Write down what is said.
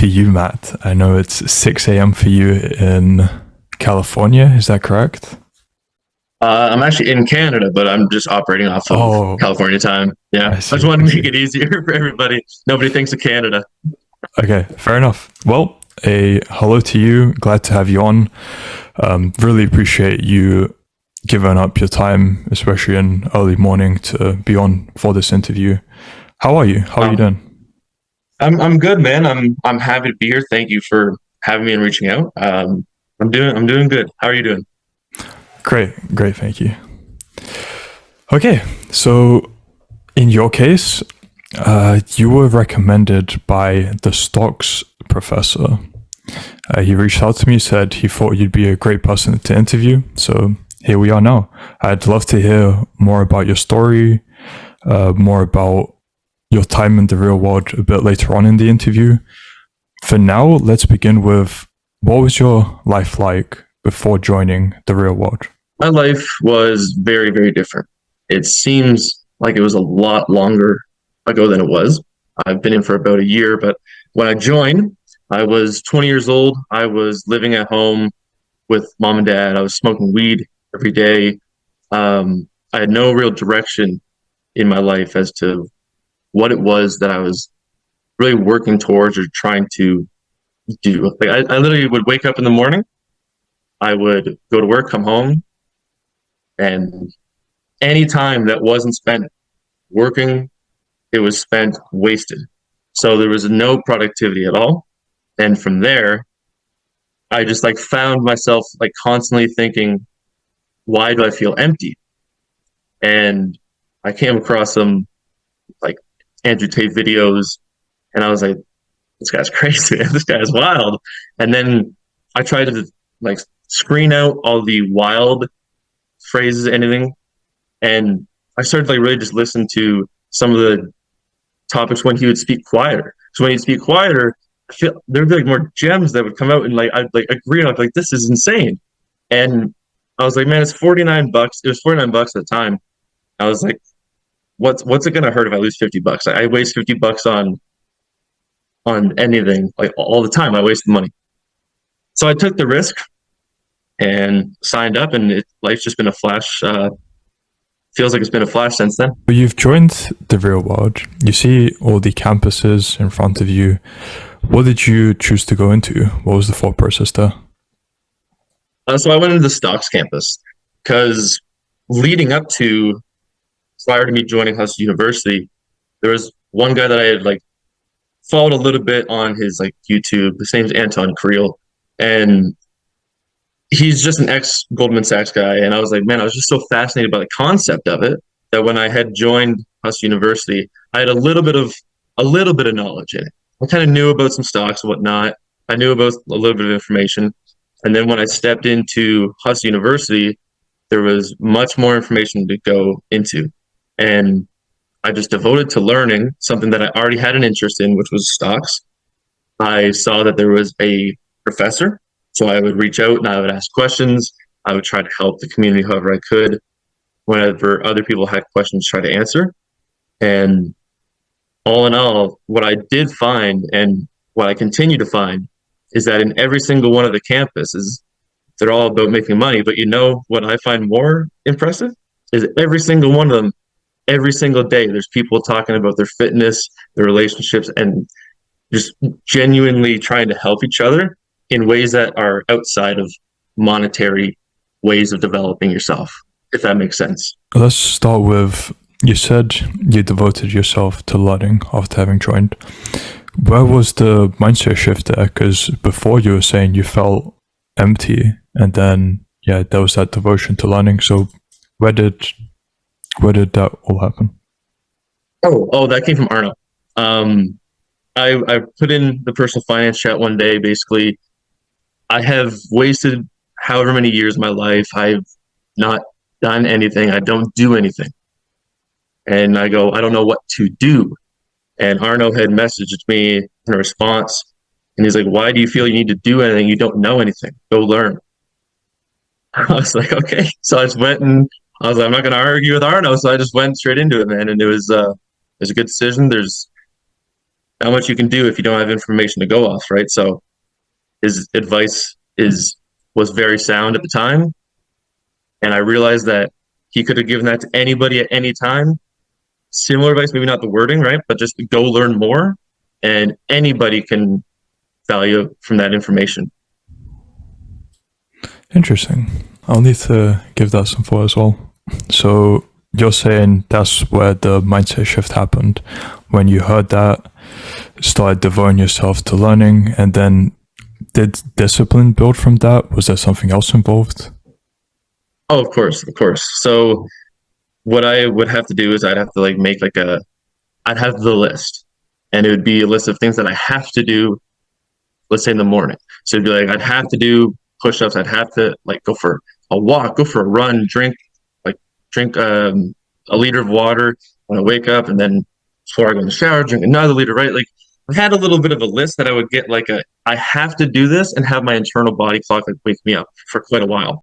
to you, Matt. I know it's 6 a.m. for you in California. Is that correct? I'm actually in Canada, but I'm just operating off of Oh, California time. Yeah, I I just see. wanted I to make see. it easier for everybody. Nobody thinks of Canada. Okay, fair enough. Well, a hello to you. Glad to have you on. Really appreciate you giving up your time, especially in early morning, to be on for this interview. How are you? How are you Um, doing? I'm good, man. I'm happy to be here. Thank you for having me and reaching out. I'm doing good. How are you doing? Great, great. Thank you. Okay, so in your case, you were recommended by the stocks professor. He reached out to me, said he thought you'd be a great person to interview. So here we are now. I'd love to hear more about your story, more about your time in the real world a bit later on in the interview. For now, let's begin with what was your life like before joining the real world? My life was very, very different. It seems like it was a lot longer ago than it was. I've been in for about a year, but when I joined, I was 20 years old. I was living at home with mom and dad. I was smoking weed every day. I had no real direction in my life as to what it was that I was really working towards or trying to do. Like I literally would wake up in the morning, I would go to work, come home, and any time that wasn't spent working, it was spent wasted. So there was no productivity at all. And from there, I just like found myself like constantly thinking, why do I feel empty? And I came across some like Andrew Tate videos, and I was like, this guy's crazy. This guy's wild. And then I tried to like screen out all the wild phrases, anything, and I started like really just listen to some of the topics when he would speak quieter. So when he'd speak quieter, I feel there'd be like more gems that would come out, and like I'd like agree on like this is insane. And I was like, man, it's 49 bucks. It was 49 bucks at the time. I was like, what's it gonna hurt if I lose 50 bucks? I waste 50 bucks on anything like all the time. I waste money. So I took the risk and signed up, and life's just been a flash. Feels like it's been a flash since then. But you've joined the real world. You see all the campuses in front of you. What did you choose to go into? What was the thought process there? So I went into the stocks campus because leading up to prior to me joining Hustle University, there was one guy that I had like followed a little bit on his like YouTube. His name's Anton Creel, and he's just an ex Goldman Sachs guy. And I was like, man, I was just so fascinated by the concept of it that when I had joined Hustle University, I had a little bit of knowledge in it. I kind of knew about some stocks and whatnot. I knew about a little bit of information. And then when I stepped into Hustle University, there was much more information to go into. And I just devoted to learning something that I already had an interest in, which was stocks. I saw that there was a professor, so I would reach out and I would ask questions. I would try to help the community however I could. Whenever other people had questions, try to answer. And all in all, what I did find and what I continue to find is that in every single one of the campuses, they're all about making money. But you know what I find more impressive is every single one of them, every single day, there's people talking about their fitness, their relationships, and just genuinely trying to help each other in ways that are outside of monetary ways of developing yourself, if that makes sense. Let's start with you said you devoted yourself to learning after having joined. Where was the mindset shift there? Because before you were saying you felt empty, and then yeah, there was that devotion to learning. So where did that all happen? Oh, that came from Arno. Um, I put in the personal finance chat one day. Basically, I have wasted however many years of my life. I've not done anything. I don't do anything. And I go, I don't know what to do. And Arno had messaged me in a response. And he's like, why do you feel you need to do anything? You don't know anything. Go learn. I was like, okay. So I just went and I was like, I'm not going to argue with Arno. So I just went straight into it, man. And it was a good decision. not much you can do if you don't have information to go off, right? So his advice is was very sound at the time, and I realized that he could have given that to anybody at any time. Similar advice, maybe not the wording, right? But just go learn more, and anybody can value from that information. Interesting. I'll need to give that some thought as well. So you're saying that's where the mindset shift happened when you heard that, started devoting yourself to learning, and then did discipline build from that? Was there something else involved? Oh, of course, of course. So what I would have to do is I'd have to like make like a I'd have the list, and it would be a list of things that I have to do, let's say in the morning. So it'd be like I'd have to do push-ups, I'd have to like go for a walk, go for a run, drink a liter of water when I wake up, and then before I go in the shower, drink another liter, right? Like I had a little bit of a list that I would get like a I have to do this and have my internal body clock like wake me up for quite a while.